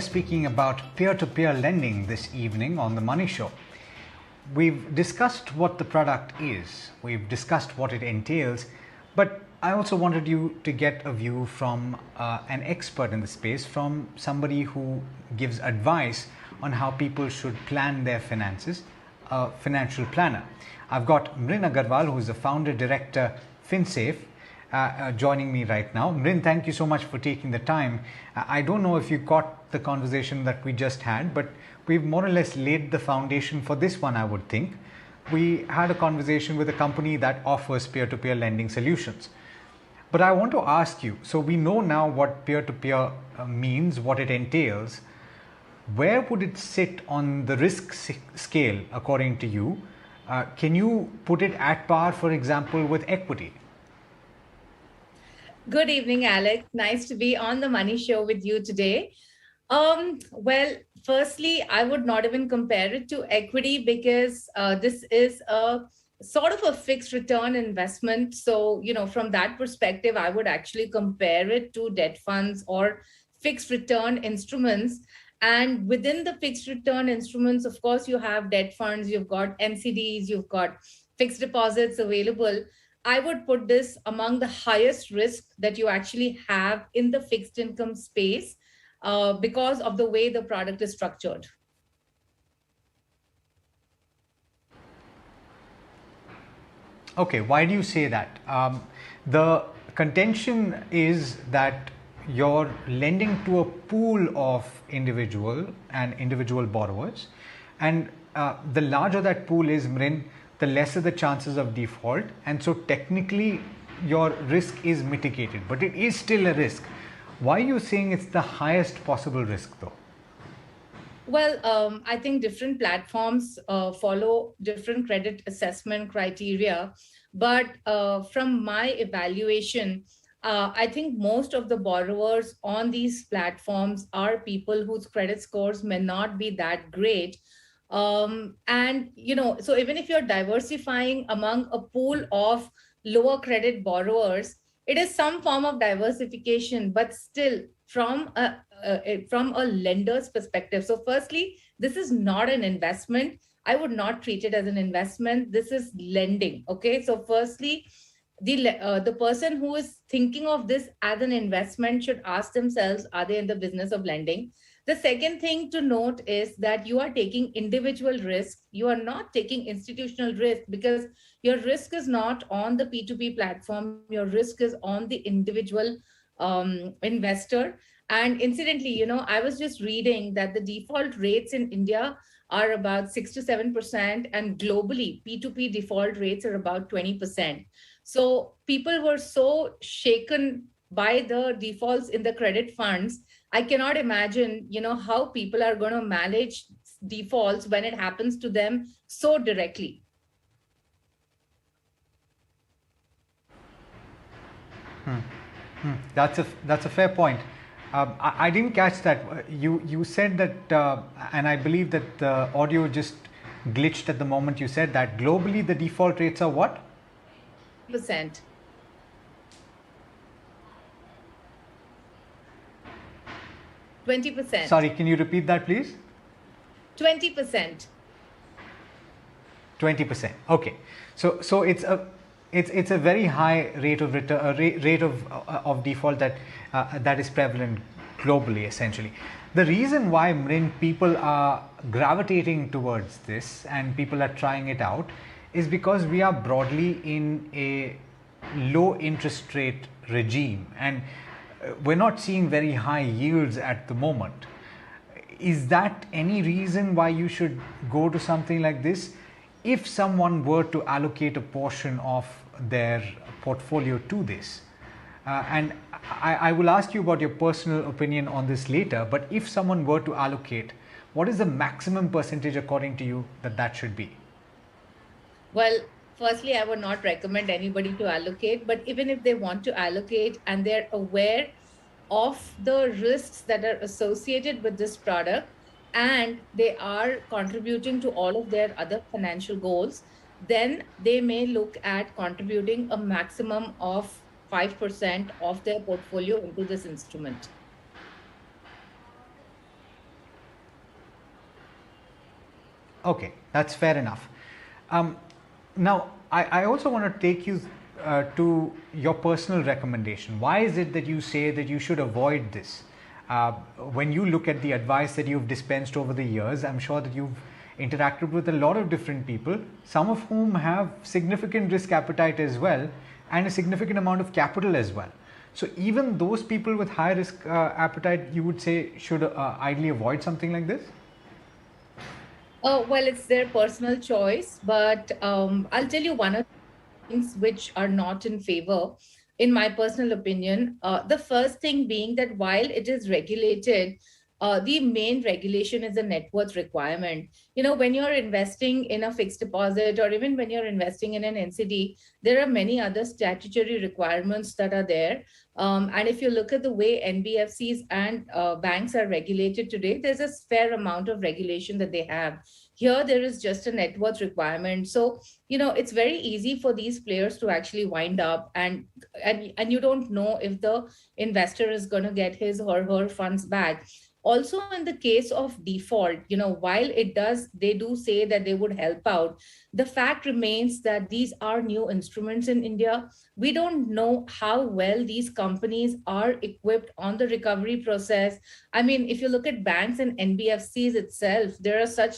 Speaking about peer-to-peer lending this evening on The Money Show. We've discussed what the product is, we've discussed what it entails, but I also wanted you to get a view from an expert in the space, from somebody who gives advice on how people should plan their finances, a financial planner. I've got Mrin Agarwal, who is the founder director FinSafe, joining me right now. Mrin, thank you so much for taking the time. I don't know if you caught the conversation that we just had, but we've more or less laid the foundation for this one, I would think. We had a conversation with a company that offers peer-to-peer lending solutions. But I want to ask you, so we know now what peer-to-peer means, what it entails. Where would it sit on the risk scale, according to you? Can you put it at par, for example, with equity? Good evening, Alex. Nice to be on the Money Show with you today. Well, firstly, I would not even compare it to equity because this is a sort of a fixed return investment. So, from that perspective, I would actually compare it to debt funds or fixed return instruments. And within the fixed return instruments, of course, you have debt funds, you've got NCDs, you've got fixed deposits available. I would put this among the highest risk that you actually have in the fixed income space because of the way the product is structured. Okay, why do you say that? The contention is that you're lending to a pool of individual borrowers, and the larger that pool is, Mrin, the lesser the chances of default, and so technically your risk is mitigated, but it is still a risk. Why are you saying it's the highest possible risk though? Well, I think different platforms follow different credit assessment criteria, but from my evaluation, I think most of the borrowers on these platforms are people whose credit scores may not be that great. So even if you're diversifying among a pool of lower credit borrowers, it is some form of diversification, but still from a lender's perspective. So firstly, this is not an investment. I would not treat it as an investment. This is lending. Okay. So firstly, the person who is thinking of this as an investment should ask themselves, are they in the business of lending? The second thing to note is that you are taking individual risk. You are not taking institutional risk because your risk is not on the P2P platform. Your risk is on the individual investor. And incidentally, I was just reading that the default rates in India are about 6 to 7%, and globally, P2P default rates are about 20%. So people were so shaken by the defaults in the credit funds. I cannot imagine, how people are going to manage defaults when it happens to them so directly. That's a fair point. I didn't catch that. You said that, and I believe that the audio just glitched at the moment you said that. Globally, the default rates are what? 20%. 20%. Sorry, can you repeat that, please? 20%. 20%. Okay, so it's a very high rate of return, rate of default that is prevalent globally, essentially. The reason why, Mrin, people are gravitating towards this and people are trying it out is because we are broadly in a low interest rate regime, and we're not seeing very high yields at the moment. Is that any reason why you should go to something like this? If someone were to allocate a portion of their portfolio to this, and I will ask you about your personal opinion on this later, but if someone were to allocate, what is the maximum percentage according to you that should be? Well, firstly, I would not recommend anybody to allocate, but even if they want to allocate and they're aware of the risks that are associated with this product and they are contributing to all of their other financial goals, then they may look at contributing a maximum of 5% of their portfolio into this instrument. Okay, that's fair enough. Now, I also want to take you to your personal recommendation. Why is it that you say that you should avoid this? When you look at the advice that you've dispensed over the years, I'm sure that you've interacted with a lot of different people, some of whom have significant risk appetite as well and a significant amount of capital as well. So even those people with high risk appetite, you would say, should ideally avoid something like this? Well, it's their personal choice, but I'll tell you one of the things which are not in favor, in my personal opinion. The first thing being that while it is regulated, the main regulation is a net worth requirement. You know, when you're investing in a fixed deposit or even when you're investing in an NCD, there are many other statutory requirements that are there. And if you look at the way NBFCs and banks are regulated today, there's a fair amount of regulation that they have. Here, there is just a net worth requirement. So, you know, it's very easy for these players to actually wind up, and you don't know if the investor is going to get his or her funds back. Also, in the case of default, you know, while they do say that they would help out, the fact remains that these are new instruments in India. We don't know how well these companies are equipped on the recovery process. I mean, if you look at banks and NBFCs itself, there are such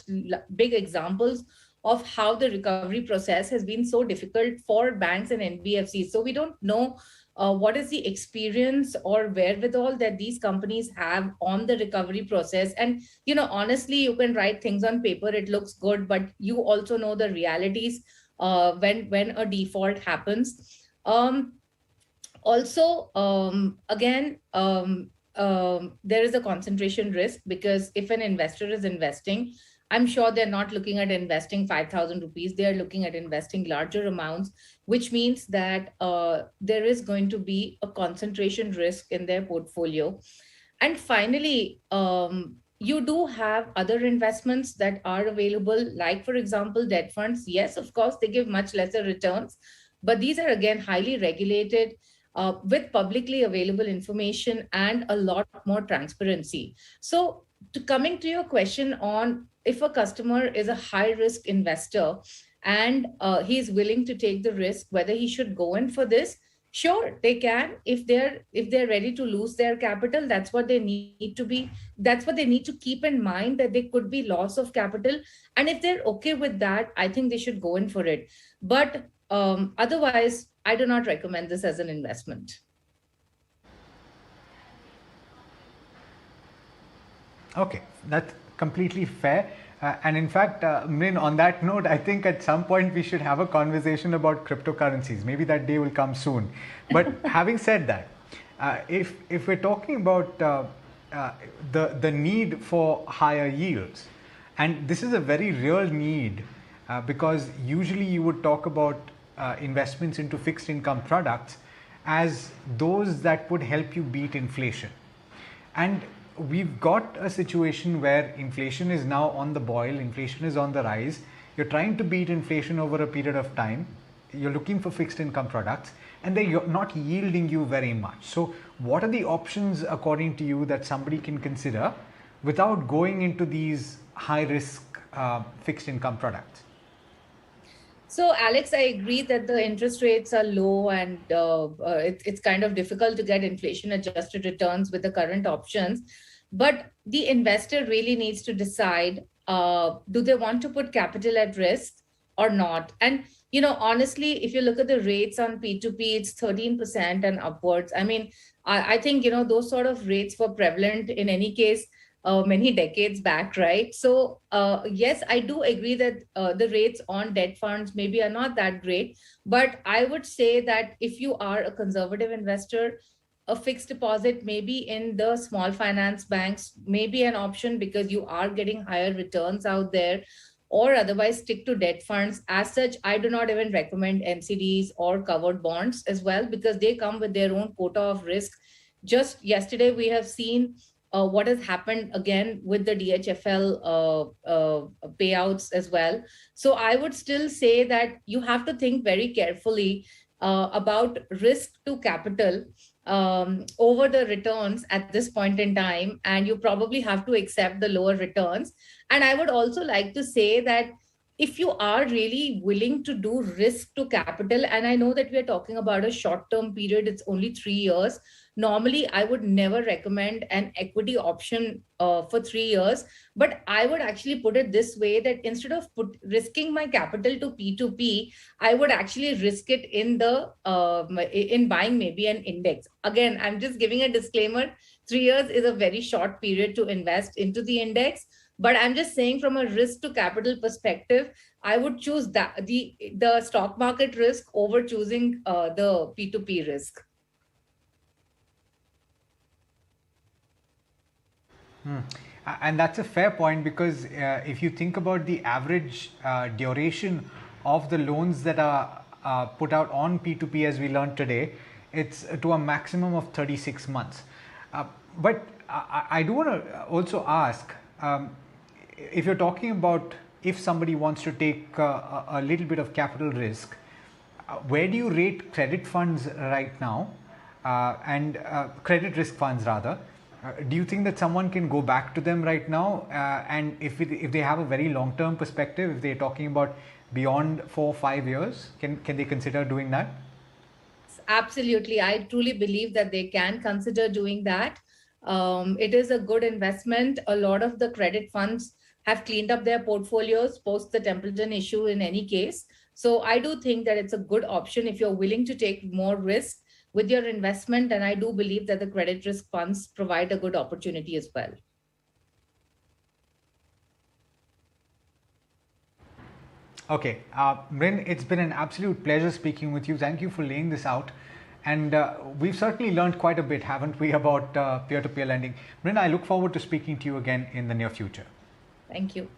big examples of how the recovery process has been so difficult for banks and NBFCs. So we don't know what is the experience or wherewithal that these companies have on the recovery process. And, you know, honestly, you can write things on paper, it looks good, but you also know the realities when a default happens. Also, again, there is a concentration risk, because if an investor is investing, I'm sure they're not looking at investing 5,000 rupees. They're looking at investing larger amounts, which means that there is going to be a concentration risk in their portfolio. And finally, you do have other investments that are available, like, for example, debt funds. Yes, of course, they give much lesser returns, but these are again highly regulated, with publicly available information and a lot more transparency. So, coming to your question on if a customer is a high risk investor and he's willing to take the risk, whether he should go in for this, sure, they can. If they're ready to lose their capital, that's what they need to be. That's what they need to keep in mind, that there could be loss of capital. And if they're okay with that, I think they should go in for it. But otherwise, I do not recommend this as an investment. Okay, that's completely fair. And in fact, Min, on that note, I think at some point we should have a conversation about cryptocurrencies. Maybe that day will come soon. But having said that, if we're talking about the need for higher yields, and this is a very real need, because usually you would talk about investments into fixed income products as those that would help you beat inflation. And we've got a situation where inflation is now on the boil, inflation is on the rise. You're trying to beat inflation over a period of time. You're looking for fixed income products and they're not yielding you very much. So, what are the options, according to you, that somebody can consider without going into these high risk fixed income products? So, Alex, I agree that the interest rates are low, and it's kind of difficult to get inflation adjusted returns with the current options. But the investor really needs to decide, do they want to put capital at risk or not? And, you know, honestly, if you look at the rates on P2P, it's 13% and upwards. I mean, I think, you know, those sort of rates were prevalent in any case many decades back, right? So yes, I do agree that the rates on debt funds maybe are not that great, but I would say that if you are a conservative investor, a fixed deposit maybe in the small finance banks may be an option, because you are getting higher returns out there, or otherwise stick to debt funds. As such, I do not even recommend NCDs or covered bonds as well, because they come with their own quota of risk. Just yesterday, we have seen what has happened again with the DHFL payouts as well. So I would still say that you have to think very carefully about risk to capital. over the returns at this point in time, and you probably have to accept the lower returns. And I would also like to say that if you are really willing to do risk to capital, and I know that we are talking about a short term period, it's only 3 years. Normally, I would never recommend an equity option for 3 years, but I would actually put it this way, that instead of risking my capital to P2P, I would actually risk it in buying maybe an index. Again, I'm just giving a disclaimer. 3 years is a very short period to invest into the index, but I'm just saying from a risk to capital perspective, I would choose that the stock market risk over choosing the P2P risk. And that's a fair point, because if you think about the average duration of the loans that are put out on P2P, as we learned today, it's to a maximum of 36 months. But I do want to also ask, if you're talking about if somebody wants to take a little bit of capital risk, where do you rate credit funds right now, and credit risk funds rather? Do you think that someone can go back to them right now? And if they have a very long-term perspective, if they're talking about beyond 4 or 5 years, can they consider doing that? Absolutely. I truly believe that they can consider doing that. It is a good investment. A lot of the credit funds have cleaned up their portfolios post the Templeton issue in any case. So I do think that it's a good option if you're willing to take more risk with your investment. And I do believe that the credit risk funds provide a good opportunity as well. Okay, Mrin, it's been an absolute pleasure speaking with you. Thank you for laying this out. And we've certainly learned quite a bit, haven't we, about peer-to-peer lending. Mrin, I look forward to speaking to you again in the near future. Thank you.